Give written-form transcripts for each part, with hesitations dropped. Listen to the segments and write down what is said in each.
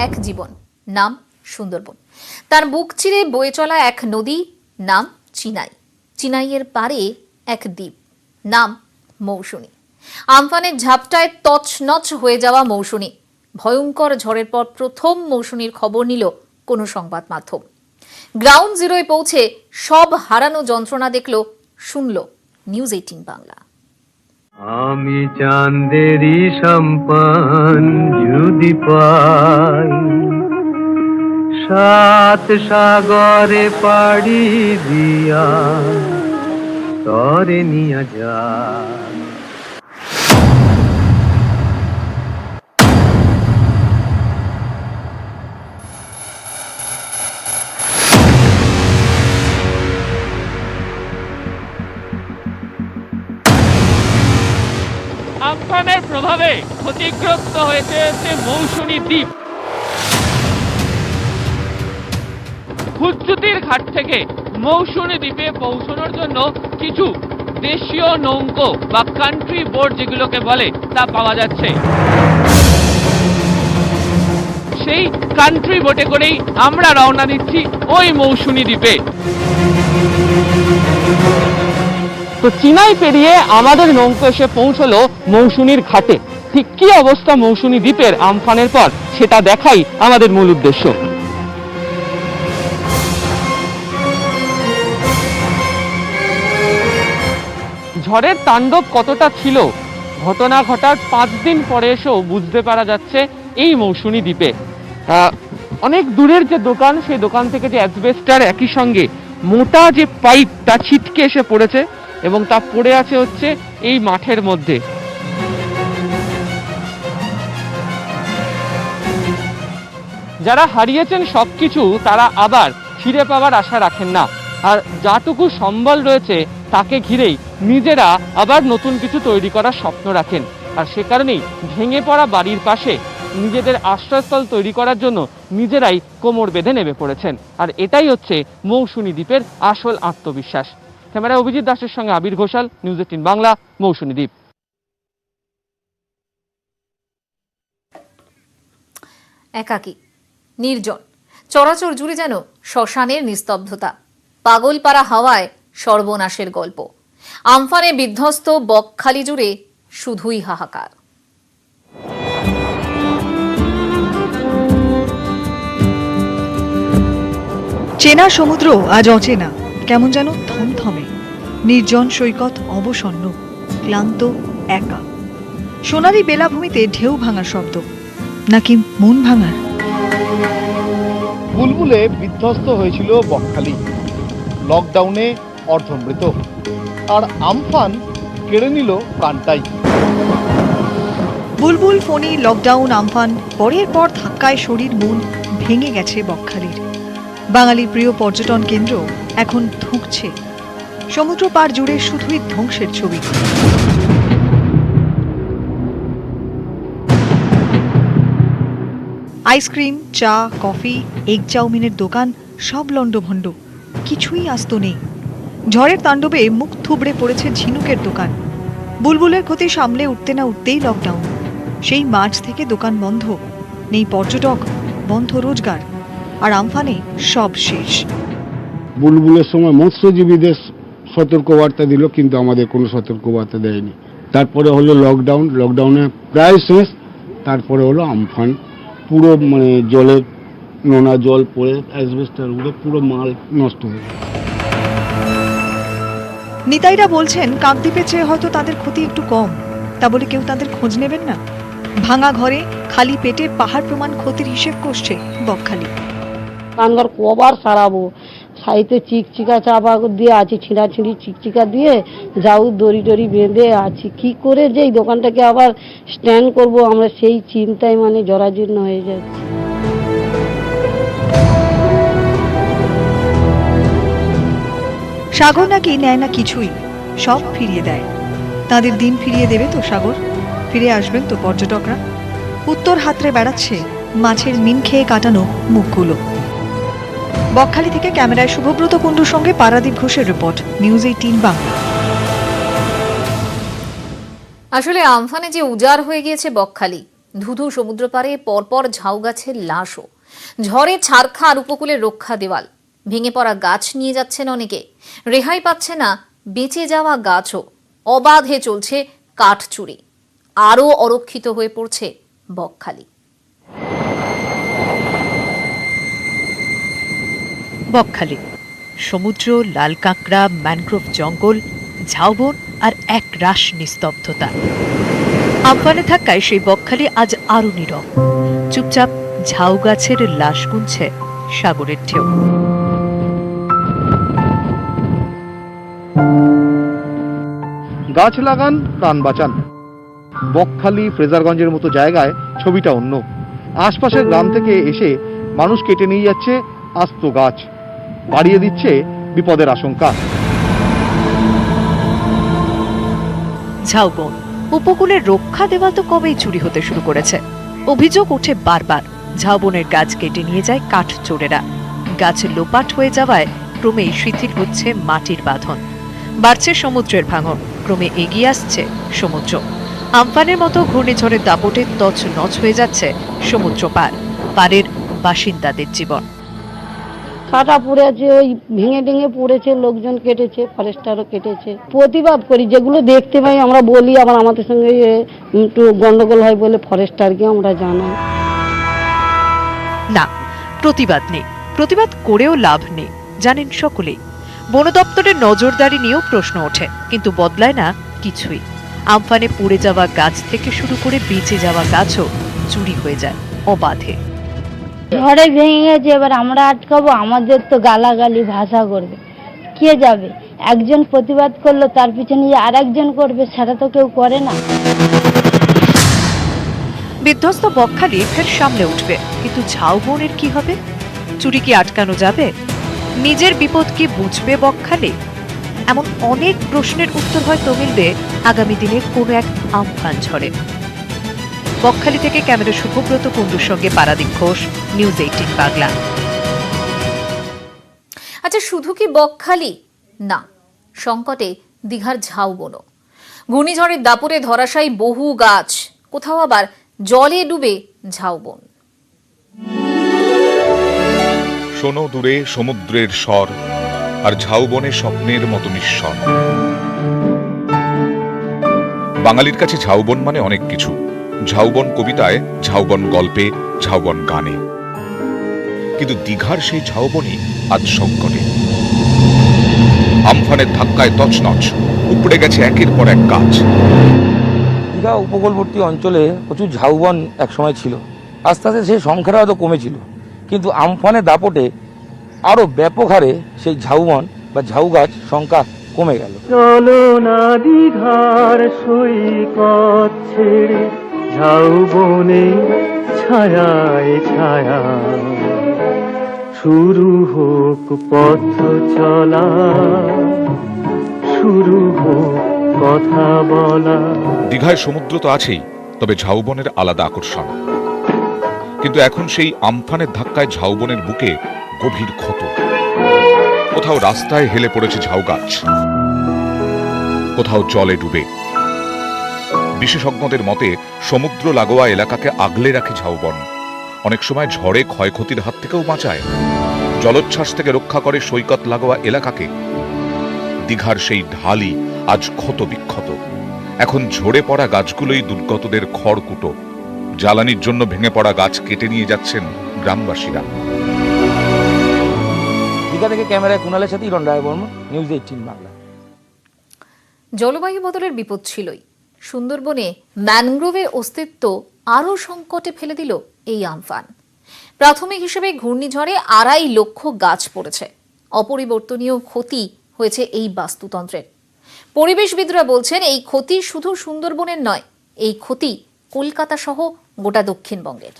এক জীবন, নাম সুন্দরবন। তার বুক চিরে বয়ে চলা এক নদী, নাম চিনাই। চিনাইয়ের পারে এক দ্বীপ, নাম মৌসুনী। আমফানের ঝাপটায় তছনছ হয়ে যাওয়া মৌসুনী। ভয়ঙ্কর ঝড়ের পর প্রথম মৌসুনীর খবর নিল কোনো সংবাদ মাধ্যম। গ্রাউন্ড জিরোয় পৌঁছে সব হারানো যন্ত্রণা দেখল, শুনল নিউজ 18 বাংলা। আমি চাঁদেরই সম্পান যদি পাই, সাত সাগরে পাড়ি দিয়া তরে নিয়া যায়। আমফানের প্রভাবে ক্ষতিগ্রস্ত হয়েছে মৌসুনী দ্বীপ। হুজ্জুতির ঘাট থেকে মৌসুনী দ্বীপে পৌঁছানোর জন্য কিছু দেশীয় নৌকো বা কান্ট্রি বোট যেগুলোকে বলে তা পাওয়া যাচ্ছে। সেই কান্ট্রি বোটে করেই আমরা রওনা দিচ্ছি ওই মৌসুনী দ্বীপে। তো চিনাই পেরিয়ে আমাদের নৌকো এসে পৌঁছলো মৌসুনীর ঘাটে। ঠিক কি অবস্থা মৌসুনী দ্বীপের আমফানের পর সেটা দেখাই আমাদের মূল উদ্দেশ্য। ঝড়ের তাণ্ডব কতটা ছিল ঘটনা ঘটার 5 দিন পরে এসেও বুঝতে পারা যাচ্ছে এই মৌসুনী দ্বীপে। অনেক দূরের যে দোকান, সেই দোকান থেকে যে অ্যাসবেস্টার একই সঙ্গে মোটা যে পাইপ তা ছিটকে এসে পড়েছে এবং তা পড়ে আছে হচ্ছে এই মাঠের মধ্যে। যারা হারিয়েছেন সবকিছু তারা আবার ফিরে পাওয়ার আশা রাখেন না, আর যাটুকু সম্বল রয়েছে তাকে ঘিরেই নিজেরা আবার নতুন কিছু তৈরি করার স্বপ্ন রাখেন। আর সে কারণেই ভেঙে পড়া বাড়ির পাশে নিজেদের আশ্রয়স্থল তৈরি করার জন্য নিজেরাই কোমর বেঁধে নেমে পড়েছেন। আর এটাই হচ্ছে মৌসুনী দ্বীপের আসল আত্মবিশ্বাস। ক্যামেরায় অভিজিৎ দাসের সঙ্গে আবির ঘোষাল, নিউজ 18 বাংলা, মৌসুনী দ্বীপ। একাকী, নির্জন, চরাচর জুড়ে যেন শ্মশানের নিস্তব্ধতা। পাগলপাড়া হাওয়ায় সর্বনাশের গল্প। আমফানে বিধ্বস্ত বকখালি জুড়ে শুধুই হাহাকার। চেনা সমুদ্র আজ অচেনা, কেমন যেন থমথমে। নির্জন সৈকত অবসন্ন, ক্লান্ত, একা। সোনালি বেলাভূমিতে ঢেউ ভাঙার শব্দ, নাকি মন ভাঙার? বুলবুলে বিধ্বস্ত হয়েছিল বকখালি, লকডাউনে অর্ধমৃত, আর আমফান কেড়ে নিল প্রাণটাই। বুলবুল, ফণী, লকডাউন, আমফান, পরের পর ধাক্কায় শরীর মন ভেঙে গেছে বকখালির। বাঙালির প্রিয় পর্যটন কেন্দ্র এখন ধুঁকছে। সমুদ্র পার জুড়ে শুধুই ধ্বংসের ছবি। আইসক্রিম, চা, কফি, এগ চাউমিনের দোকান সব লন্ডভন্ড, কিছুই আস্ত নেই। ঝড়ের তাণ্ডবে মুখ থুবড়ে পড়েছে ঝিনুকের দোকান। বুলবুলের ক্ষতি সামলে উঠতে না উঠতেই লকডাউন। সেই মার্চ থেকে দোকান বন্ধ, নেই পর্যটক, বন্ধ রোজগার, আর আমফানে সব শেষ। বুলবুলের সময় মৎস্যজীবীদের সতর্কবার্তা দিল, কিন্তু আমাদের কোনো সতর্কবার্তা দেয়নি। তারপরে হলো লকডাউন, লকডাউনে প্রায় শেষ। তারপরে হলো আমফান, পুরো জলের নোনা জল পড়ে অ্যাসবেস্টার উড়ে পুরো মাল নষ্ট হয়ে গেল। নিতাইরা বলছেন কাকদ্বীপে চেয়ে হয়তো তাদের ক্ষতি একটু কম, তা বলে কেউ তাদের খোঁজ নেবেন না। ভাঙা ঘরে খালি পেটে পাহাড় প্রমাণ ক্ষতির হিসেব করছে বকখালি। কানঘর কবার সারাবো, সাইতে চিকচিকা চাপা দিয়ে আছি, ছিঁড়াছিঁড়ি চিকচিকা দিয়ে যাও দড়ি টড়ি বেঁধে আছি। কি করে যে এই দোকানটাকে আবার স্ট্যান্ড করব আমরা সেই চিন্তায় জরাজীর্ণ হয়ে যাচ্ছে। সাগর নাকি নেয় না কিছুই, সব ফিরিয়ে দেয়। তাদের দিন ফিরিয়ে দেবে তো সাগর? ফিরে আসবেন তো পর্যটকরা? উত্তর হাতড়ে বেড়াচ্ছে মাছের মিন খেয়ে কাটানো মুখগুলো। বকখালি থেকে ক্যামেরায় শুভব্রত কুণ্ডুর সঙ্গে পারাদীপ ঘোষের রিপোর্ট, নিউজ 18 বাংলা। আসলে আমফানে যে উজাড় হয়ে গিয়েছে বকখালি, ধুধু সমুদ্র পাড়ে পরপর ঝাউ গাছের লাশও। ঝড়ে ছারখা আর উপকূলের রক্ষা দেওয়াল। ভেঙে পড়া গাছ নিয়ে যাচ্ছেন অনেকে, রেহাই পাচ্ছে না বেঁচে যাওয়া গাছও। অবাধে চলছে কাঠ চুরি। আরও অরক্ষিত হয়ে পড়ছে বকখালি। বকখালি সমুদ্র, লাল কাঁকড়া, ম্যানগ্রোভ জঙ্গল, ঝাউবন আর এক রাশ নিস্তব্ধতা। আমফানে থাকায় সেই বকখালি আজ আরো নীরব। চুপচাপ ঝাউ গাছের লাশ গুনছে সাগরের ঢেউ। গাছ লাগান, প্রাণ বাঁচান। বকখালি, ফ্রেজারগঞ্জের মতো জায়গায় ছবিটা অন্য। আশপাশের গ্রাম থেকে এসে মানুষ কেটে নিয়ে যাচ্ছে আস্ত গাছ, বাড়িয়ে দিচ্ছে বিপদের আশঙ্কা। ঝাউবন উপকূলের রক্ষা দেওয়াল তো কবেই চুরি হতে শুরু করেছে। অভিযোগ ওঠে বারবার, ঝাউবনের গাছ কেটে নিয়ে যায় কাঠ চোরেরা। গাছ লোপাট হয়ে যাওয়ায় ক্রমেই শিথিল হচ্ছে মাটির বাঁধন, বাড়ছে সমুদ্রের ভাঙন, ক্রমে এগিয়ে আসছে সমুদ্র। আমফানের মতো ঘূর্ণিঝড়ের দাপটে তছনছ হয়ে যাচ্ছে সমুদ্র পাড়ের বাসিন্দাদের জীবন। কাটা পড়েছে, ওই ভেঙে টেঙে পড়েছে, লোকজন কেটেছে, ফরেস্টারও কেটেছে। প্রতিবাদ করি, যেগুলো দেখতে পাই আমরা বলি, আবার আমাদের সঙ্গে একটু গন্ডগোল হয় বলে ফরেস্টারকে আমরা জানাই। না, প্রতিবাদ নেই, প্রতিবাদ করেও লাভ নেই, জানেন সকলেই। বন দপ্তরের নজরদারি নিয়েও প্রশ্ন ওঠে, কিন্তু বদলায় না কিছুই। আমফানে পড়ে যাওয়া গাছ থেকে শুরু করে বেঁচে যাওয়া গাছও চুরি হয়ে যায় অবাধে। ঝড়ে ভেঙে গেছে, এবার আমরা আটকাবো, আমাদের তো গালাগালি ভাষা করবে, কে যাবে? একজন প্রতিবাদ করলো, তার পিছনে যে আর একজন করবে, সেটা তো কেউ করে না। বিধ্বস্ত বকখালি ফের সামলে উঠবে, কিন্তু ঝাউবনের কি হবে? চুরি কি আটকানো যাবে? নিজের বিপদ কি বুঝবে বকখালি? এমন অনেক প্রশ্নের উত্তর হয়তো মিলবে আগামী দিনের কোনো এক আমফান ঝড়ে। বকখালি থেকে ক্যামেরা শুভব্রত কুণ্ডুর সঙ্গে পারাদীপ ঘোষ, নিউজ 18 বাংলা। আচ্ছা, শুধু কি বকখালি? না, সংকটে দীঘার ঝাউবনও। ঘূর্ণিঝড়ের দাপটে ধরাশায়ী বহু গাছ, কোথাও আবার জলে ডুবে ঝাউবন। শোনো দূরে সমুদ্রের স্বর, আর ঝাউবনে স্বপ্নের মতো নিঃস্বর। বাঙালির কাছে ঝাউবন মানে অনেক কিছু। ঝাউবন কবিতায়, ঝাউবন গল্পে, ঝাউবন গানে। কিন্তু দীঘার সেই ঝাউবনই আজ সংকটে। আমফানের ধাক্কায় তছনছ, উপড়ে গেছে একের পর এক গাছ। দীঘা উপকূলবর্তী অঞ্চলে প্রচুর ঝাউবন একসময় ছিল। আস্তে আস্তে সেই সংখ্যাটা হয়তো কমেছিল, কিন্তু আমফানের দাপটে আরো ব্যাপক হারে সেই ঝাউবন বা ঝাউ গাছ সংখ্যা কমে গেল। চলো না দীঘার সৈকত ছেড়ে, ঝাউবনে ছায়ায় ছায়া, শুরু হোক পথ চলা, শুরু হোক কথা বলা। দীঘায় সমুদ্র তো আছেই, তবে ঝাউবনের আলাদা আকর্ষণ। কিন্তু এখন সেই আমফানের ধাক্কায় ঝাউবনের বুকে গভীর ক্ষত। কোথাও রাস্তায় হেলে পড়েছে ঝাউ গাছ, কোথাও জলে ডুবে। বিশেষজ্ঞদের মতে সমুদ্র লাগোয়া এলাকাকে আগলে রাখে ঝাউবন। অনেক সময় ঝড়ে ক্ষয়ক্ষতির হাত থেকেও বাঁচায়। জলোচ্ছ্বাস থেকে রক্ষা করে সৈকত লাগোয়া এলাকাকে। দীঘার সেই ঢালি আজ ক্ষত বিক্ষত। এখন ঝরে পড়া গাছগুলোই দুর্গতদের খড়কুটো। জ্বালানির জন্য ভেঙে পড়া গাছ কেটে নিয়ে যাচ্ছেন গ্রামবাসীরা। দীঘা থেকে ক্যামেরায় কুণালের সাথে ইরণ রায় বর্মন, নিউজ 18 বাংলা। জলবায়ু বদলের বিপদ ছিলই, সুন্দরবনে ম্যানগ্রোভের অস্তিত্ব আরও সংকটে ফেলে দিল এই আমফান। প্রাথমিক হিসেবে ঘূর্ণিঝড়ে 2.5 লক্ষ গাছ পড়েছে। অপরিবর্তনীয় ক্ষতি হয়েছে এই বাস্তুতন্ত্রের। পরিবেশবিদরা বলছেন, এই ক্ষতি শুধু সুন্দরবনের নয়, এই ক্ষতি কলকাতা সহ গোটা দক্ষিণবঙ্গের।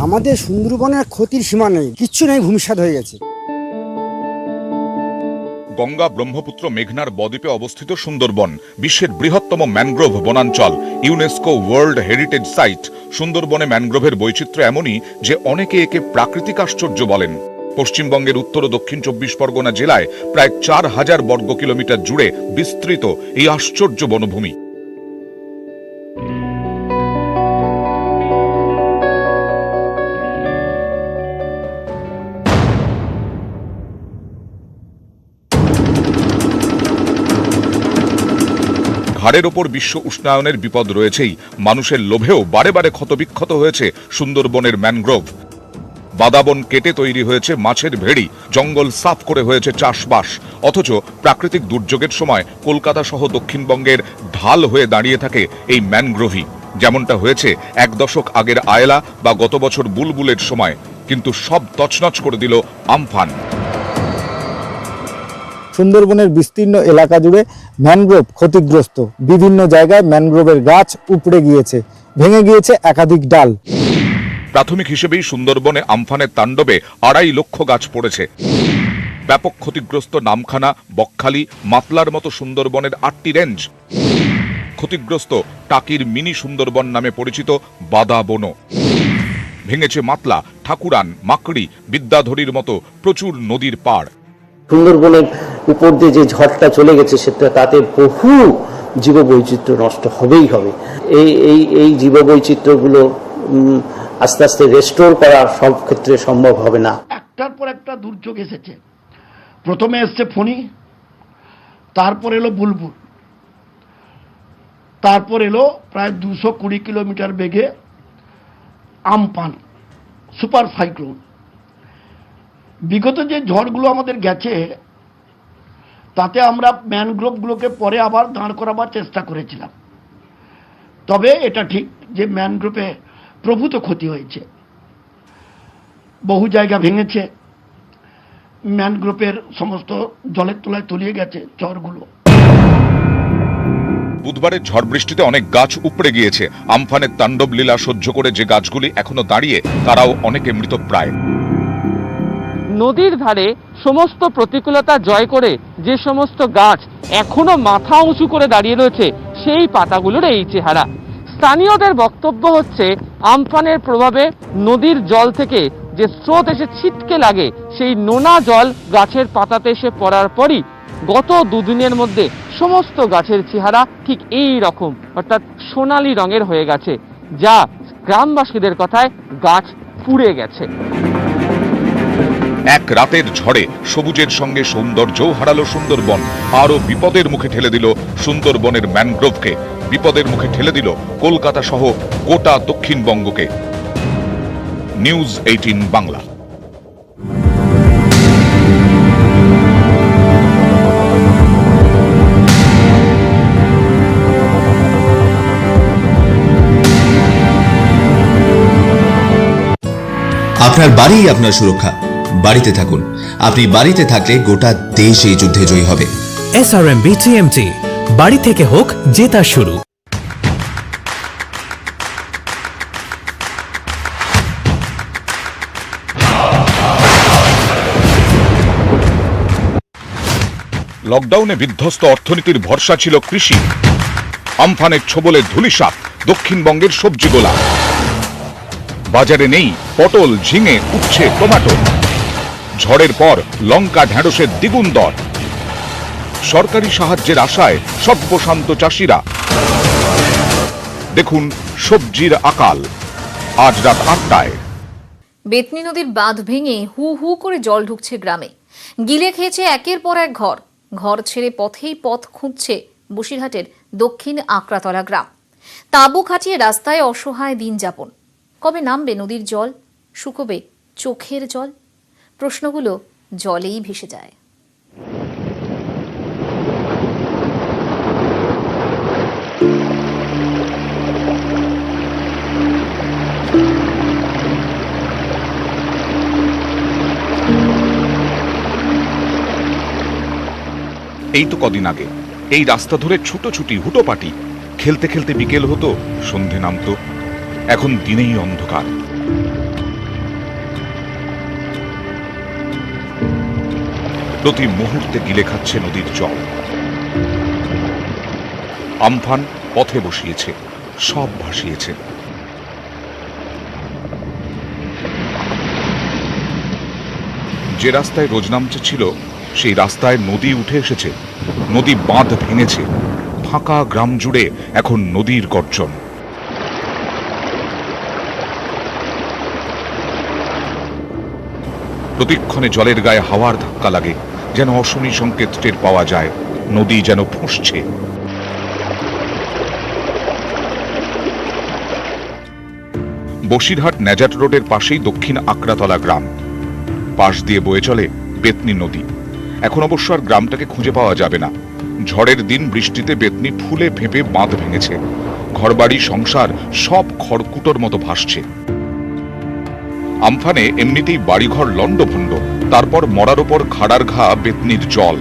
আমাদের সুন্দরবনের ক্ষতির সীমা নেই, কিচ্ছু নেই, ভূমিসাৎ হয়ে গেছে। গঙ্গা ব্রহ্মপুত্র মেঘনার বদ্বীপে অবস্থিত সুন্দরবন বিশ্বের বৃহত্তম ম্যানগ্রোভ বনাঞ্চল, ইউনেস্কো ওয়ার্ল্ড হেরিটেজ সাইট। সুন্দরবনে ম্যানগ্রোভের বৈচিত্র্য এমনই যে অনেকে একে প্রাকৃতিক আশ্চর্য বলেন। পশ্চিমবঙ্গের উত্তর ও দক্ষিণ 24 পরগনা জেলায় প্রায় 4000 বর্গ কিলোমিটার জুড়ে বিস্তৃত এই আশ্চর্য বনভূমি। ঘাড়ের ওপর বিশ্ব উষ্ণায়নের বিপদ রয়েছেই, মানুষের লোভেও বারে বারে ক্ষতবিক্ষত হয়েছে সুন্দরবনের ম্যানগ্রোভ। বাদাবন কেটে তৈরি হয়েছে মাছের ভেড়ি, জঙ্গল সাফ করে হয়েছে চাষবাস। অথচ প্রাকৃতিক দুর্যোগের সময় কলকাতা সহ দক্ষিণবঙ্গের ঢাল হয়ে দাঁড়িয়ে থাকে এই ম্যানগ্রোভই, যেমনটা হয়েছে 1 দশক আগের আয়লা বা গত বছর বুলবুলের সময়। কিন্তু সব তছনছ করে দিল আমফান। সুন্দরবনের বিস্তীর্ণ এলাকা জুড়ে ম্যানগ্রোভ ক্ষতিগ্রস্ত। বিভিন্ন জায়গায় ম্যানগ্রোভের গাছ উপড়ে গিয়েছে, ভেঙে গিয়েছে একাধিক ডাল। প্রাথমিক হিসেবেই সুন্দরবনে আমফানের তাণ্ডবে 2.5 লক্ষ গাছ পড়েছে। ব্যাপক ক্ষতিগ্রস্ত নামখানা, বকখালি, মাতলার মতো সুন্দরবনের 8টি রেঞ্জ। ক্ষতিগ্রস্ত টাকির মিনি সুন্দরবন নামে পরিচিত বাদাবনও। ভেঙেছে মাতলা, ঠাকুরান, মাকড়ি, বিদ্যাধরীর মতো প্রচুর নদীর পাড়। সুন্দরবনের উপর দিয়ে যে ঝড়টা চলে গেছে সেটা তাতে বহু জীববৈচিত্র্য নষ্ট হবেই হবে। এই জীববৈচিত্র্যগুলো আস্তে আস্তে রেস্টোর করা সব ক্ষেত্রে সম্ভব হবে না। একটার পর একটা দুর্যোগ এসেছে। প্রথমে এসছে ফণী, তারপর এলো বুলবুল, তারপর এলো প্রায় 220 কিলোমিটার বেগে আমফান, সুপার সাইক্লোন। বিগত যে ঝড়গুলো আমাদের গেছে তাতে আমরা ম্যানগ্রোভগুলোকে পরে আবার দাঁড় করাবার চেষ্টা করেছিলাম। তবে এটা ঠিক যে ম্যানগ্রোভে প্রভূত ক্ষতি হয়েছে, বহু জায়গা ভেঙেছে, ম্যানগ্রোভের সমস্ত জলের তলায় তলিয়ে গেছে চরগুলো। বুধবারের ঝড় বৃষ্টিতে অনেক গাছ উপড়ে গিয়েছে। আমফানের তাণ্ডব লীলা সহ্য করে যে গাছগুলি এখনো দাঁড়িয়ে, তারাও অনেকে মৃতপ্রায়। নদীর ধারে সমস্ত প্রতিকূলতা জয় করে যে সমস্ত গাছ এখনো মাথা উঁচু করে দাঁড়িয়ে রয়েছে, সেই পাতাগুলোর এই চেহারা। স্থানীয়দের বক্তব্য হচ্ছে, আমফানের প্রভাবে নদীর জল থেকে যে স্রোত এসে ছিটকে লাগে, সেই নোনা জল গাছের পাতাতে এসে পড়ার পরই গত 2 দিনের মধ্যে সমস্ত গাছের চেহারা ঠিক এই রকম, অর্থাৎ সোনালী রঙের হয়ে গেছে, যা গ্রামবাসীদের কথায় গাছ পুড়ে গেছে। এক রাতের ঝড়ে সবুজের সঙ্গে সৌন্দর্যও হারালো সুন্দরবন। আরও বিপদের মুখে ঠেলে দিল সুন্দরবনের ম্যানগ্রোভকে। বিপদের মুখে ঠেলে দিল কলকাতা সহ গোটা দক্ষিণবঙ্গকে। নিউজ 18 বাংলা। আপনার বাড়ি আপনার সুরক্ষা। বাড়িতে থাকুন। আপনি বাড়িতে থাকলে গোটা দেশ এই যুদ্ধে জয়ী হবে। SRMB TMT, বাড়ি থেকে হোক জেতা শুরু। লকডাউনে বিধ্বস্ত অর্থনীতির ভরসা ছিল কৃষি। আমফানের ছোবলে ধূলিসাৎ দক্ষিণবঙ্গের সবজিগোলা। বাজারে নেই পটল, ঝিঙে, উচ্ছে, টমেটো। ঝড়ের পর লঙ্কা, ঢেঁড়সের দ্বিগুণ দর। সরকারি সাহায্যের আশায় সব্যশান্ত চাষিরা। দেখুন সবজির আকাল, আজ রাত 8টায়। বেতনি নদীর বাঁধ ভেঙে হু হু করে জল ঢুকছে গ্রামে। গিলে খেয়েছে একের পর এক ঘর। ঘর ছেড়ে পথেই পথ খুঁজছে বসিরহাটের দক্ষিণ আকরাতলা গ্রাম। তাঁবু খাটিয়ে রাস্তায় অসহায় দিন যাপন। কবে নামবে নদীর জল? শুকোবে চোখের জল? প্রশ্নগুলো জলেই ভেসে যায়। এই তো কদিন আগে এই রাস্তা ধরে ছুটোছুটি, হুটোপাটি, খেলতে খেলতে বিকেল হতো, সন্ধে নামতো। এখন দিনেই অন্ধকার। প্রতি মুহূর্তে গিলে খাচ্ছে নদীর জল। আমফান পথে বসিয়েছে, সব ভাসিয়েছে। যে রাস্তায় রোজ নামছে ছিল সেই রাস্তায় নদী উঠে এসেছে, নদী বাঁধ ভেঙেছে, ফাঁকা গ্রাম জুড়ে এখন নদীর গর্জন। প্রতিক্ষণে জলের গায়ে হাওয়ার ধাক্কা লাগে, যেন অশনি সংকেত টের পাওয়া যায়, নদী যেন ফুঁসছে। বসিরহাট ন্যাজাট রোডের পাশেই দক্ষিণ আকড়াতলা গ্রাম, পাশ দিয়ে বয়ে চলে বেতনি নদী। এখন অবশ্য আর গ্রামটাকে খুঁজে পাওয়া যাবে না। ঝড়ের দিন বৃষ্টিতে বেতনি ফুলে ফেঁপে বাঁধ ভেঙেছে, ঘরবাড়ি সংসার সব খড়কুটোর মতো ভাসছে। আমফানে এমনিতেই বাড়িঘর লণ্ডভণ্ড, তারপর মরার ওপর খাড়ার ঘা বেতনির জল।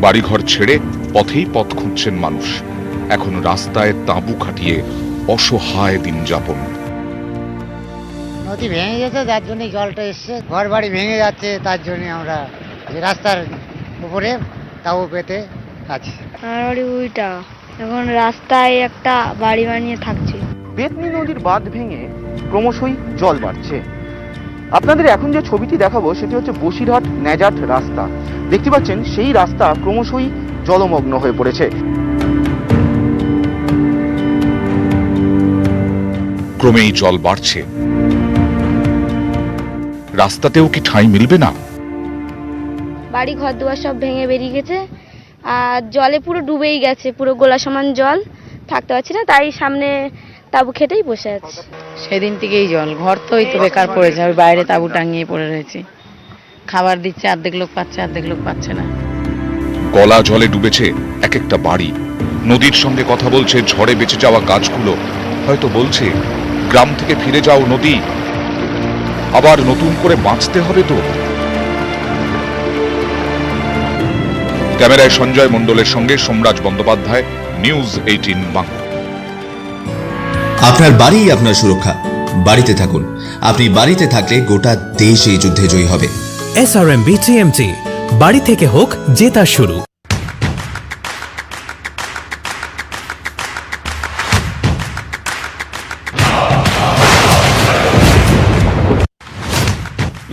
বাড়িঘর ছেড়ে পথেই পথ খুঁজছেন মানুষ, এখন রাস্তায় তাঁবু খাটিয়ে অসহায় দিন যাপন। নদী ভেঙে গেছে, যার জন্য জলটা এসছে, ঘর বাড়ি ভেঙে যাচ্ছে, তার জন্য আমরা রাস্তার উপরে তাও পেতে আছি। আমার বাড়ি ওইটা, এখন রাস্তায় একটা বাড়ি বানিয়ে থাকছি। বেতনি নদীর বাঁধ ভেঙে ক্রমশই জল বাড়ছে। আপনাদের এখন যে ছবিটি দেখাবো সেটি হচ্ছে বসিরহাট ন্যাজাট রাস্তা। দেখতে পাচ্ছেন সেই রাস্তা ক্রমশই জলমগ্ন হয়ে পড়েছে। ক্রমেই জল বাড়ছে, রাস্তাতেও কি ঠাঁই মিলবে না? বাড়ি ঘর দুয়ার সব ভেঙে বেরিয়ে গেছে, আর জলে পুরো ডুবেই গেছে, পুরো গোলা সমান জল, থাকতে পারছি না, তাই সামনে তাঁবু খেটেই বসে আছি। সেদিন থেকেই জল, ঘর তো ওই তো বেকার পড়েছে, ওই বাইরে তাঁবু টাঙিয়ে পড়ে রয়েছে। খাবার দিচ্ছে, অর্ধেক লোক পাচ্ছে, অর্ধেক লোক পাচ্ছে না। গলা জলে ডুবেছে এক একটা বাড়ি। নদীর সঙ্গে কথা বলছে ঝড়ে বেঁচে যাওয়া গাছগুলো, হয়তো বলছে গ্রাম থেকে ফিরে যাও নদী, আবার নতুন করে বাঁচতে হবে তো। ক্যামেরায় সঞ্জয় মণ্ডলের সঙ্গে সোমরাজ বন্দ্যোপাধ্যায়, নিউজ 18 বাংলা। আপনার বাড়ি আপনার সুরক্ষা, বাড়িতে থাকুন। আপনি বাড়িতে থাকলে গোটা দেশ এই যুদ্ধে জয়ী হবে। SRMB TMT, বাড়ি থেকে হোক জেতা শুরু।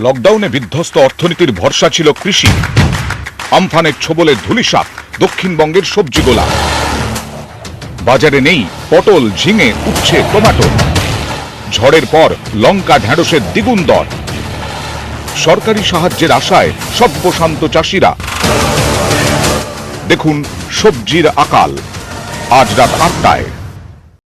লকডাউনে বিধ্বস্ত অর্থনীতির ভরসা ছিল কৃষি। আমফানের ছোবলে ধুলিসাৎ দক্ষিণবঙ্গের সবজিগোলা। বাজারে নেই পটল, ঝিঙে, উচ্ছে, টমেটো। ঝড়ের পর লঙ্কা, ঢেঁড়সের দ্বিগুণ দর। সরকারি সাহায্যের আশায় সব্যশান্ত চাষিরা। দেখুন সবজির আকাল, আজ রাত 8টায়।